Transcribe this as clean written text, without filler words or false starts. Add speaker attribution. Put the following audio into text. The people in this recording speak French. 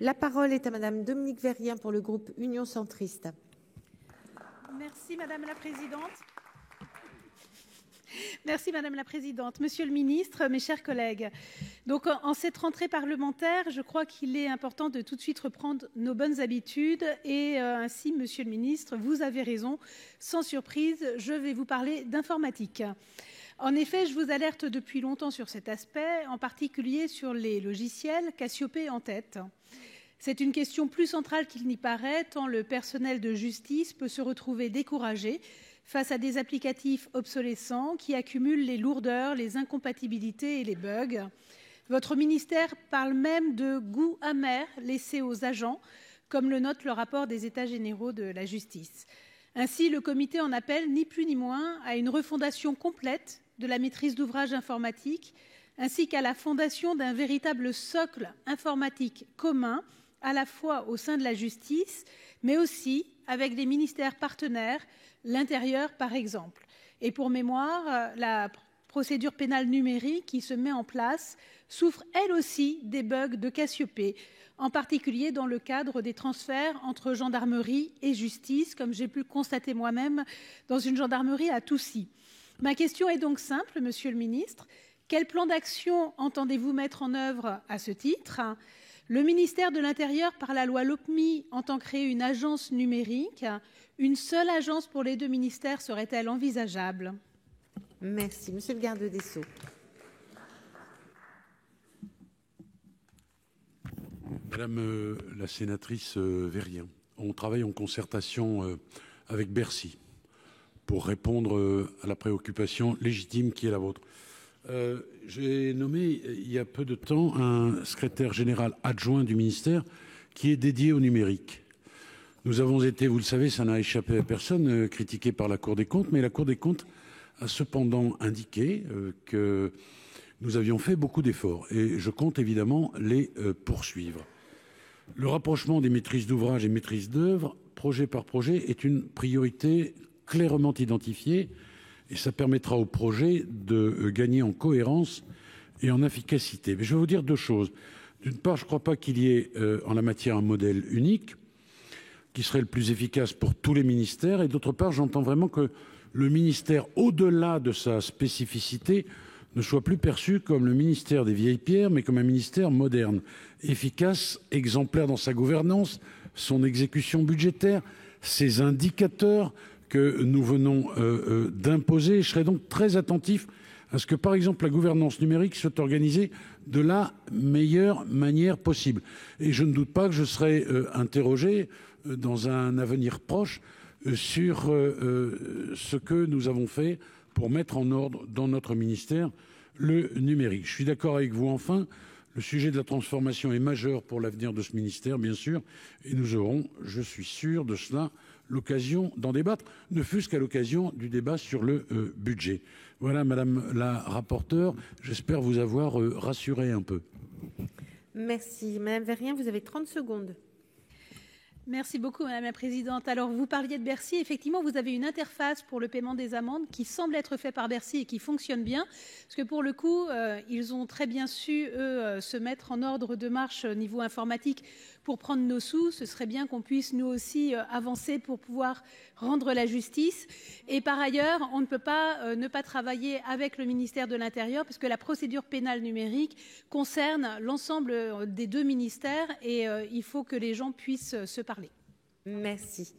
Speaker 1: La parole est à Madame Dominique Vérien pour le groupe Union centriste.
Speaker 2: Merci Madame la Présidente. Merci Madame la Présidente. Monsieur le Ministre, mes chers collègues, donc en cette rentrée parlementaire, je crois qu'il est important de tout de suite reprendre nos bonnes habitudes et ainsi, Monsieur le Ministre, vous avez raison, sans surprise, je vais vous parler d'informatique. En effet, je vous alerte depuis longtemps sur cet aspect, en particulier sur les logiciels, Cassiopée en tête. C'est une question plus centrale qu'il n'y paraît, tant le personnel de justice peut se retrouver découragé face à des applicatifs obsolescents qui accumulent les lourdeurs, les incompatibilités et les bugs. Votre ministère parle même de goût amer laissé aux agents, comme le note le rapport des États généraux de la justice. Ainsi, le comité en appelle ni plus ni moins à une refondation complète de la maîtrise d'ouvrage informatique, ainsi qu'à la fondation d'un véritable socle informatique commun, à la fois au sein de la justice, mais aussi avec des ministères partenaires, l'Intérieur par exemple. Et pour mémoire, la procédure pénale numérique qui se met en place souffre elle aussi des bugs de Cassiopée, en particulier dans le cadre des transferts entre gendarmerie et justice, comme j'ai pu le constater moi-même dans une gendarmerie à Toussy. Ma question est donc simple, Monsieur le Ministre. Quel plan d'action entendez-vous mettre en œuvre à ce titre ? Le ministère de l'Intérieur, par la loi LOPMI, entend créer une agence numérique. Une seule agence pour les deux ministères serait-elle envisageable ?
Speaker 1: Merci. Monsieur le garde des Sceaux.
Speaker 3: Madame la sénatrice Vérien, on travaille en concertation avec Bercy pour répondre à la préoccupation légitime qui est la vôtre. J'ai nommé il y a peu de temps un secrétaire général adjoint du ministère qui est dédié au numérique. Nous avons été, vous le savez, ça n'a échappé à personne, critiqués par la Cour des comptes, mais la Cour des comptes a cependant indiqué que nous avions fait beaucoup d'efforts et je compte évidemment les poursuivre. Le rapprochement des maîtrises d'ouvrage et maîtrises d'œuvre, projet par projet, est une priorité clairement identifiée et ça permettra au projet de gagner en cohérence et en efficacité. Mais je vais vous dire deux choses. D'une part, je ne crois pas qu'il y ait en la matière un modèle unique qui serait le plus efficace pour tous les ministères. Et d'autre part, j'entends vraiment que le ministère, au-delà de sa spécificité, ne soit plus perçu comme le ministère des vieilles pierres, mais comme un ministère moderne, efficace, exemplaire dans sa gouvernance, son exécution budgétaire, ses indicateurs que nous venons d'imposer. Je serai donc très attentif à ce que, par exemple, la gouvernance numérique soit organisée de la meilleure manière possible. Et je ne doute pas que je serai interrogé dans un avenir proche sur ce que nous avons fait pour mettre en ordre dans notre ministère le numérique. Je suis d'accord avec vous. Enfin, le sujet de la transformation est majeur pour l'avenir de ce ministère, bien sûr, et nous aurons, je suis sûr de cela, l'occasion d'en débattre, ne fût-ce qu'à l'occasion du débat sur le budget. Voilà, Madame la rapporteure, j'espère vous avoir rassuré un peu.
Speaker 1: Merci. Madame Vérien, vous avez 30 secondes.
Speaker 2: Merci beaucoup, Madame la Présidente. Alors, vous parliez de Bercy. Effectivement, vous avez une interface pour le paiement des amendes qui semble être faite par Bercy et qui fonctionne bien. Parce que pour le coup, ils ont très bien su, eux, se mettre en ordre de marche au niveau informatique pour prendre nos sous. Ce serait bien qu'on puisse, nous aussi, avancer pour pouvoir rendre la justice. Et par ailleurs, on ne peut pas ne pas travailler avec le ministère de l'Intérieur parce que la procédure pénale numérique concerne l'ensemble des deux ministères et il faut que les gens puissent se parler.
Speaker 1: Merci.